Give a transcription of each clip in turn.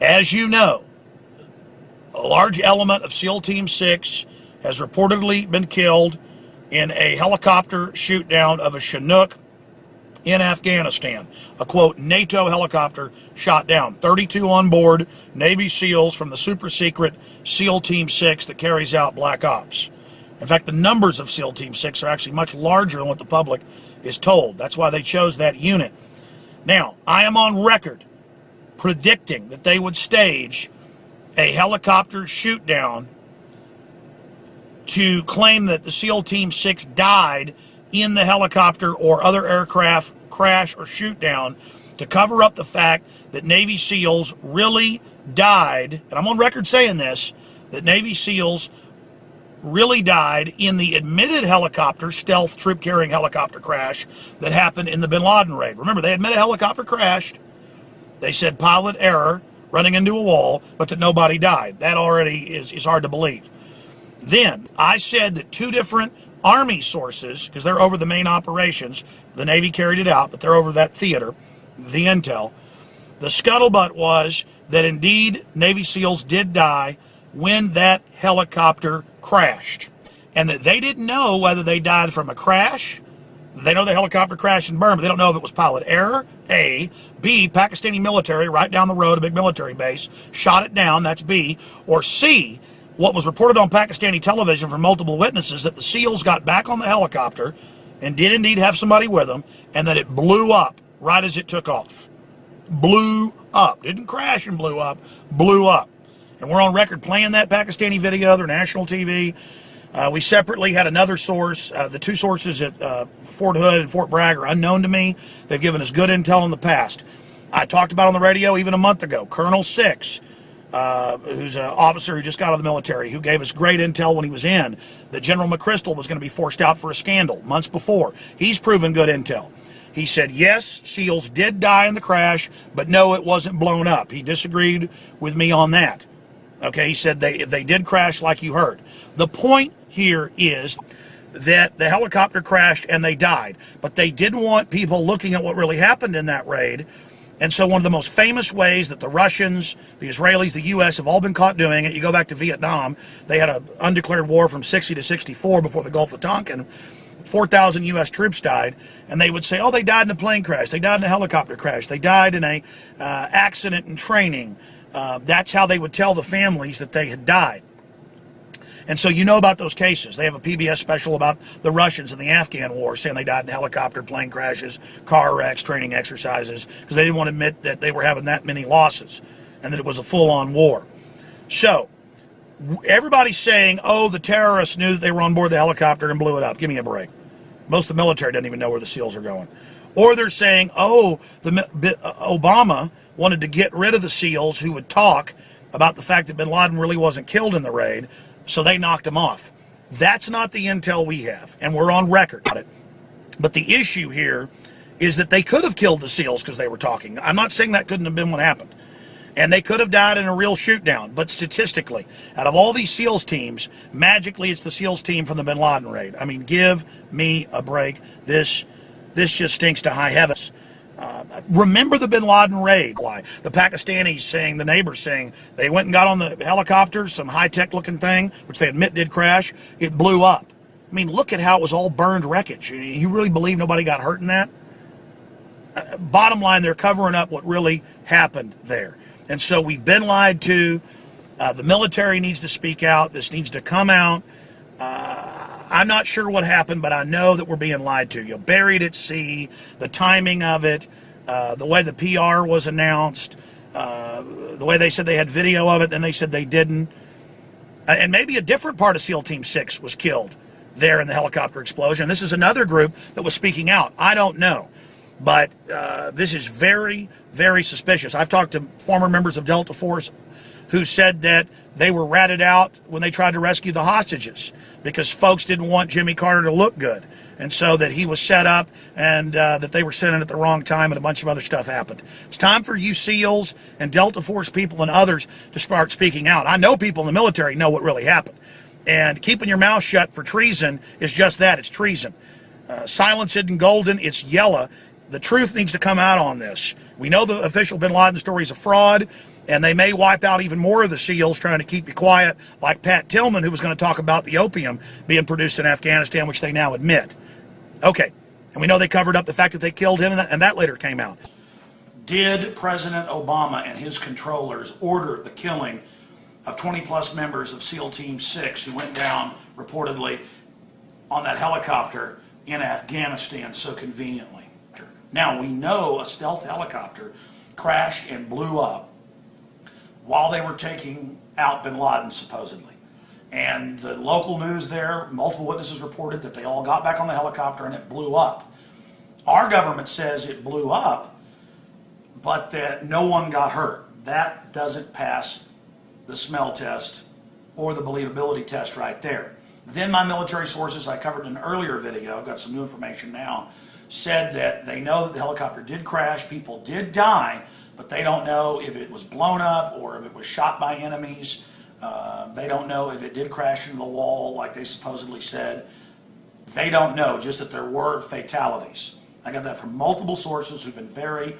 As you know, a large element of SEAL Team 6 has reportedly been killed in a helicopter shoot down of a Chinook in Afghanistan. A, quote, NATO helicopter shot down. 32 on board Navy SEALs from the super secret SEAL Team 6 that carries out Black Ops. In fact, the numbers of SEAL Team 6 are actually much larger than what the public is told. That's why they chose that unit. Now, I am on record predicting that they would stage a helicopter shoot down to claim that the SEAL Team 6 died in the helicopter or other aircraft crash or shoot down, to cover up the fact that Navy SEALs really died, and I'm on record saying this, that Navy SEALs really died in the admitted helicopter, stealth troop-carrying helicopter crash that happened in the bin Laden raid. Remember, they admit a helicopter crashed. They said pilot error, running into a wall, but that nobody died. That already is hard to believe. Then, I said that two different Army sources, because they're over the main operations, the Navy carried it out, but they're over that theater, the intel. The scuttlebutt was that indeed Navy SEALs did die when that helicopter crashed, and that they didn't know whether they died from a crash. They know the helicopter crashed in Burma. They don't know if it was pilot error, A. B, Pakistani military right down the road, a big military base, shot it down, that's B. Or C, what was reported on Pakistani television from multiple witnesses, that the SEALs got back on the helicopter and did indeed have somebody with them, and that it blew up right as it took off. Blew up. Didn't crash and blew up. Blew up. And we're on record playing that Pakistani video. They're national TV. We separately had another source. The two sources at Fort Hood and Fort Bragg are unknown to me. They've given us good intel in the past. I talked about on the radio even a month ago, Colonel Six, who's an officer who just got out of the military, who gave us great intel when he was in, that General McChrystal was going to be forced out for a scandal months before. He's proven good intel. He said, yes, SEALs did die in the crash, but no, it wasn't blown up. He disagreed with me on that. Okay, he said they did crash like you heard. The point here is that the helicopter crashed and they died, but they didn't want people looking at what really happened in that raid. And so one of the most famous ways that the Russians, the Israelis, the U.S. have all been caught doing it, you go back to Vietnam, they had an undeclared war from 60 to 64 before the Gulf of Tonkin. 4,000 U.S. troops died, and they would say, oh, they died in a plane crash, they died in a helicopter crash, they died in a accident in training. That's how they would tell the families that they had died. And so you know about those cases. They have a PBS special about the Russians in the Afghan war, saying they died in helicopter, plane crashes, car wrecks, training exercises, because they didn't want to admit that they were having that many losses and that it was a full-on war. So everybody's saying, oh, the terrorists knew that they were on board the helicopter and blew it up. Give me a break. Most of the military doesn't even know where the SEALs are going. Or they're saying, oh, Obama wanted to get rid of the SEALs who would talk about the fact that bin Laden really wasn't killed in the raid, so they knocked him off. That's not the intel we have, and we're on record about it. But the issue here is that they could have killed the SEALs because they were talking. I'm not saying that couldn't have been what happened. And they could have died in a real shoot down. But statistically, out of all these SEALs teams, magically it's the SEALs team from the bin Laden raid. I mean, give me a break. This just stinks to high heavens. Remember the bin Laden raid? Why? The Pakistanis saying, the neighbors saying, they went and got on the helicopter, some high-tech looking thing, which they admit did crash. It blew up. I mean, look at how it was all burned wreckage. You really believe nobody got hurt in that? Bottom line, they're covering up what really happened there. And so we've been lied to. The military needs to speak out. This needs to come out. I'm not sure what happened, but I know that we're being lied to. You know, buried at sea, the timing of it, the way the PR was announced, the way they said they had video of it, then they said they didn't. And maybe a different part of SEAL Team 6 was killed there in the helicopter explosion. This is another group that was speaking out. I don't know. But this is very, very suspicious. I've talked to former members of Delta Force who said that they were ratted out when they tried to rescue the hostages because folks didn't want Jimmy Carter to look good. And so that he was set up and that they were sent in at the wrong time and a bunch of other stuff happened. It's time for you SEALs and Delta Force people and others to start speaking out. I know people in the military know what really happened. And keeping your mouth shut for treason is just that. It's treason. Silence isn't golden, it's yellow. the truth needs to come out on this. We know the official bin Laden story is a fraud, and they may wipe out even more of the SEALs trying to keep you quiet, like Pat Tillman, who was going to talk about the opium being produced in Afghanistan, which they now admit. Okay, and we know they covered up the fact that they killed him, and that later came out. Did President Obama and his controllers order the killing of 20-plus members of SEAL Team 6 who went down, reportedly, on that helicopter in Afghanistan so conveniently? Now, we know a stealth helicopter crashed and blew up while they were taking out bin Laden, supposedly. And the local news there, multiple witnesses reported that they all got back on the helicopter and it blew up. Our government says it blew up, but that no one got hurt. That doesn't pass the smell test or the believability test right there. Then my military sources, I covered in an earlier video, I've got some new information now, said that they know that the helicopter did crash, people did die, but they don't know if it was blown up or if it was shot by enemies. They don't know if it did crash into the wall like they supposedly said. They don't know, just that there were fatalities. I got that from multiple sources who've been very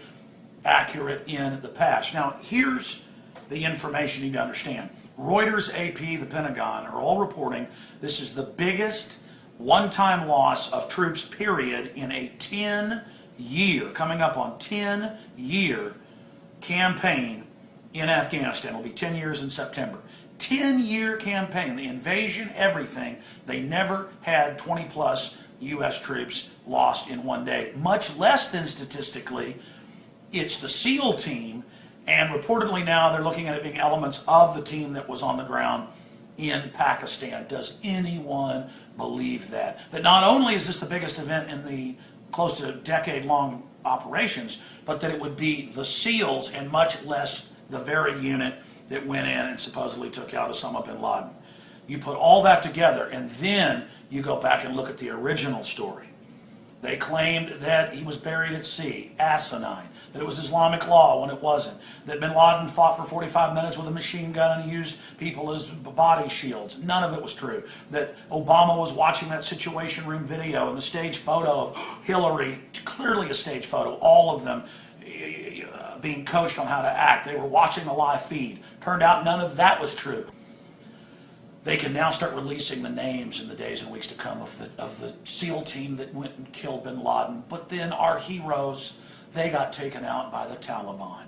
accurate in the past. Now, here's the information you need to understand. Reuters, AP, the Pentagon are all reporting this is the biggest one-time loss of troops, period, in a 10-year, coming up on 10-year campaign in Afghanistan. It'll be 10 years in September. 10-year campaign, the invasion, everything. They never had 20-plus U.S. troops lost in one day, much less than statistically. It's the SEAL team, and reportedly now they're looking at it being elements of the team that was on the ground in Pakistan. Does anyone believe that? That not only is this the biggest event in the close to decade-long operations, but that it would be the SEALs and much less the very unit that went in and supposedly took out Osama bin Laden. You put all that together, and then you go back and look at the original story. They claimed that he was buried at sea, asinine, that it was Islamic law when it wasn't, that bin Laden fought for 45 minutes with a machine gun and used people as body shields. None of it was true. That Obama was watching that Situation Room video and the stage photo of Hillary, clearly a stage photo, all of them being coached on how to act. They were watching the live feed. Turned out none of that was true. They can now start releasing the names in the days and weeks to come of the SEAL team that went and killed bin Laden. But then our heroes, they got taken out by the Taliban.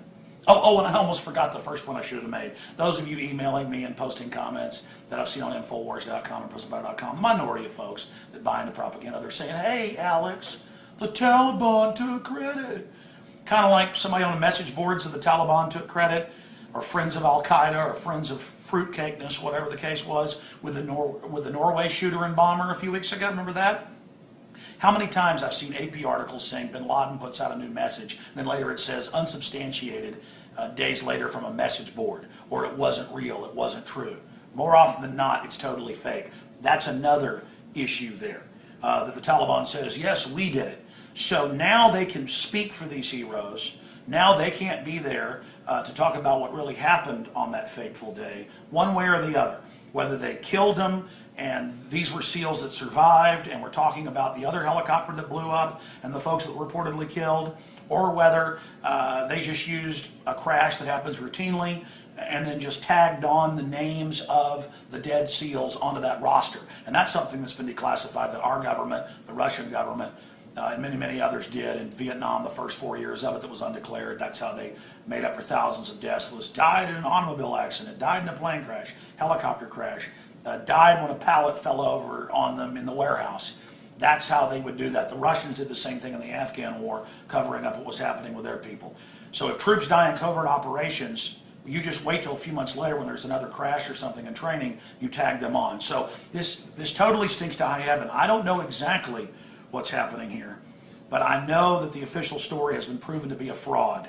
Oh, and I almost forgot the first one I should have made. Those of you emailing me and posting comments that I've seen on Infowars.com and PrisonBuyer.com, the minority of folks that buy into propaganda, they're saying, hey, Alex, the Taliban took credit. Kind of like somebody on the message boards of the Taliban took credit, or friends of Al-Qaeda, or friends of fruitcakeness, whatever the case was, with the Norway shooter and bomber a few weeks ago. Remember that? How many times I've seen AP articles saying bin Laden puts out a new message, then later it says unsubstantiated days later from a message board, or it wasn't real, it wasn't true. More often than not, it's totally fake. That's another issue there, that the Taliban says, yes, we did it. So now they can speak for these heroes. Now they can't be there to talk about what really happened on that fateful day, one way or the other. Whether they killed them and these were SEALs that survived, and we're talking about the other helicopter that blew up and the folks that were reportedly killed, or whether they just used a crash that happens routinely and then just tagged on the names of the dead SEALs onto that roster. And that's something that's been declassified that our government, the Russian government, and many, many others did. In Vietnam, the first 4 years of it that was undeclared, that's how they made up for thousands of deaths. Was died in an automobile accident, died in a plane crash, helicopter crash, died when a pallet fell over on them in the warehouse. That's how they would do that. The Russians did the same thing in the Afghan war, covering up what was happening with their people. So if troops die in covert operations, you just wait till a few months later when there's another crash or something in training, you tag them on. So this totally stinks to high heaven. I don't know exactly what's happening here, but I know that the official story has been proven to be a fraud,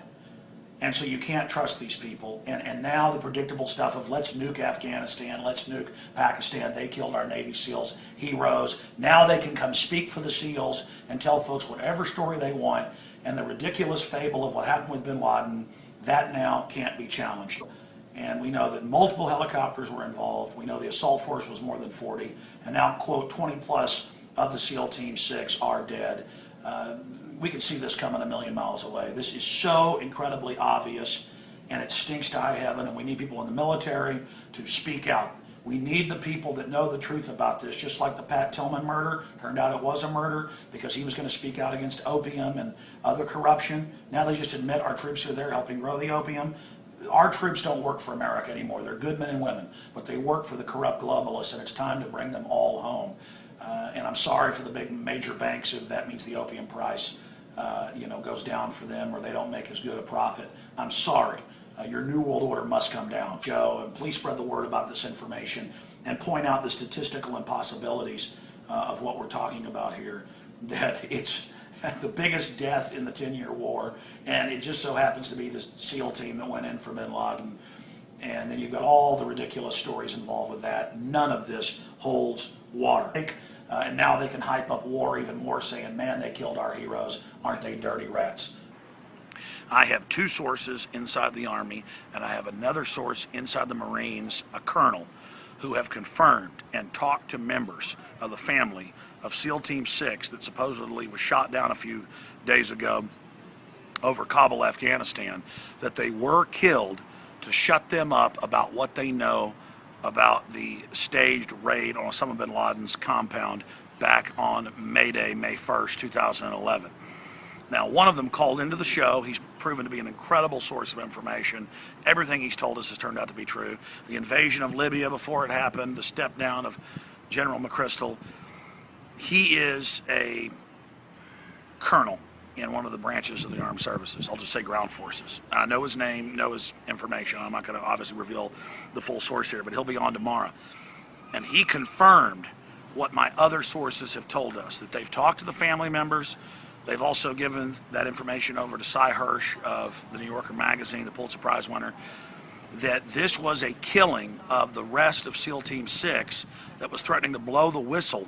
and so you can't trust these people. And now the predictable stuff of let's nuke Afghanistan, let's nuke Pakistan, they killed our Navy SEALs, heroes. Now they can come speak for the SEALs and tell folks whatever story they want, and the ridiculous fable of what happened with bin Laden, that now can't be challenged. And we know that multiple helicopters were involved. We know the assault force was more than 40, and now, quote, 20 plus of the SEAL Team 6 are dead. we could see this coming a million miles away. This is so incredibly obvious, and it stinks to high heaven, and we need people in the military to speak out. We need the people that know the truth about this, just like the Pat Tillman murder. Turned out it was a murder because he was going to speak out against opium and other corruption. Now they just admit our troops are there helping grow the opium. Our troops don't work for America anymore. They're good men and women, but they work for the corrupt globalists, and it's time to bring them all home. And I'm sorry for the big major banks if that means the opium price goes down for them or they don't make as good a profit. I'm sorry. Your New World Order must come down. Joe, and please spread the word about this information and point out the statistical impossibilities of what we're talking about here, that it's the biggest death in the 10-year war, and it just so happens to be the SEAL team that went in for bin Laden. And then you've got all the ridiculous stories involved with that. None of this holds water. And now they can hype up war even more, saying, man, they killed our heroes. Aren't they dirty rats? I have two sources inside the Army, and I have another source inside the Marines, a colonel, who have confirmed and talked to members of the family of SEAL Team 6 that supposedly was shot down a few days ago over Kabul, Afghanistan, that they were killed to shut them up about what they know about the staged raid on Osama bin Laden's compound back on May Day, May 1st, 2011. Now, one of them called into the show. He's proven to be an incredible source of information. Everything he's told us has turned out to be true. The invasion of Libya before it happened, the step down of General McChrystal. He is a colonel in one of the branches of the armed services. I'll just say ground forces. I know his name, know his information. I'm not going to obviously reveal the full source here, but he'll be on tomorrow. And he confirmed what my other sources have told us, that they've talked to the family members. They've also given that information over to Cy Hirsch of the New Yorker magazine, the Pulitzer Prize winner, that this was a killing of the rest of SEAL Team 6 that was threatening to blow the whistle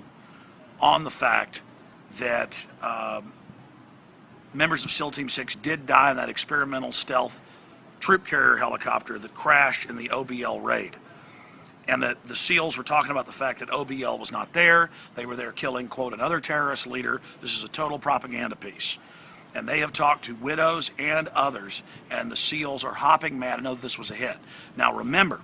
on the fact that members of SEAL Team 6 did die in that experimental stealth troop carrier helicopter that crashed in the OBL raid. And that the SEALs were talking about the fact that OBL was not there. They were there killing, quote, another terrorist leader. This is a total propaganda piece. And they have talked to widows and others, and the SEALs are hopping mad to know that this was a hit. Now remember,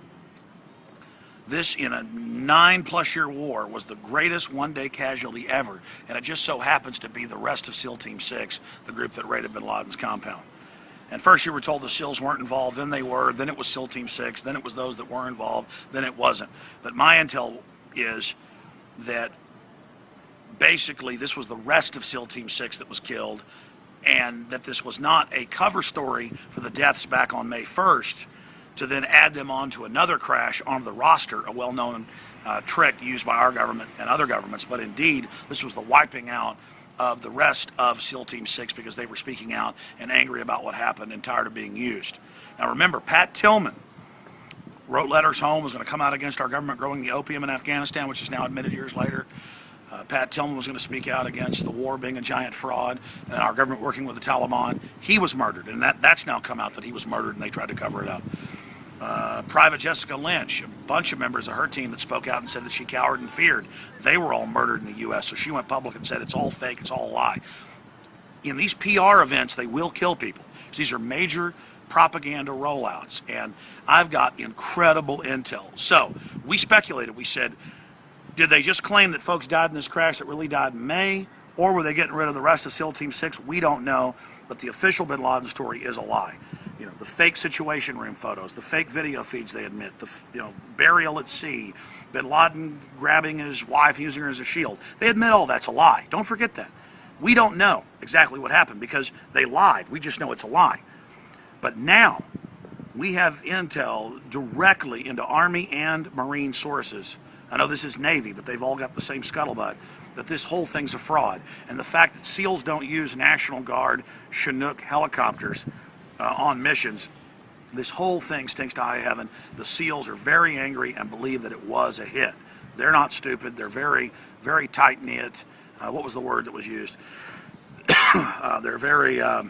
this in a 9+ year war was the greatest one-day casualty ever, and it just so happens to be the rest of SEAL Team 6, the group that raided bin Laden's compound. And first you were told the SEALs weren't involved, then they were, then it was SEAL Team 6, then it was those that were involved, then it wasn't. But my intel is that basically this was the rest of SEAL Team 6 that was killed, and that this was not a cover story for the deaths back on May 1st to then add them onto another crash onto the roster, a well-known trick used by our government and other governments. But indeed, this was the wiping out of the rest of SEAL Team 6 because they were speaking out and angry about what happened and tired of being used. Now remember, Pat Tillman wrote letters home, was going to come out against our government growing the opium in Afghanistan, which is now admitted years later. Pat Tillman was going to speak out against the war being a giant fraud and our government working with the Taliban. He was murdered, and that's now come out that he was murdered and they tried to cover it up. Private Jessica Lynch, a bunch of members of her team that spoke out and said that she cowered and feared. They were all murdered in the U.S., so she went public and said it's all fake, it's all a lie. In these PR events, they will kill people. These are major propaganda rollouts, and I've got incredible intel. So we speculated. We said, did they just claim that folks died in this crash that really died in May, or were they getting rid of the rest of SEAL Team 6? We don't know, but the official bin Laden story is a lie. You know, the fake Situation Room photos, the fake video feeds they admit, the burial at sea, bin Laden grabbing his wife, using her as a shield. They admit all that's a lie. Don't forget that. We don't know exactly what happened because they lied. We just know it's a lie. But now we have intel directly into Army and Marine sources. I know this is Navy, but they've all got the same scuttlebutt, that this whole thing's a fraud. And the fact that SEALs don't use National Guard Chinook helicopters on missions, this whole thing stinks to high heaven. The SEALs are very angry and believe that it was a hit. They're not stupid. They're very, very tight-knit. What was the word that was used? They're very, they're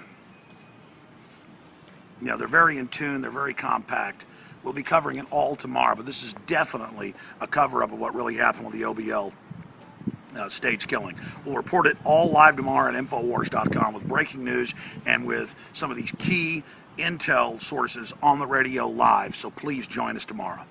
very in tune. They're very compact. We'll be covering it all tomorrow, but this is definitely a cover-up of what really happened with the OBL stage killing. We'll report it all live tomorrow at Infowars.com with breaking news and with some of these key intel sources on the radio live. So please join us tomorrow.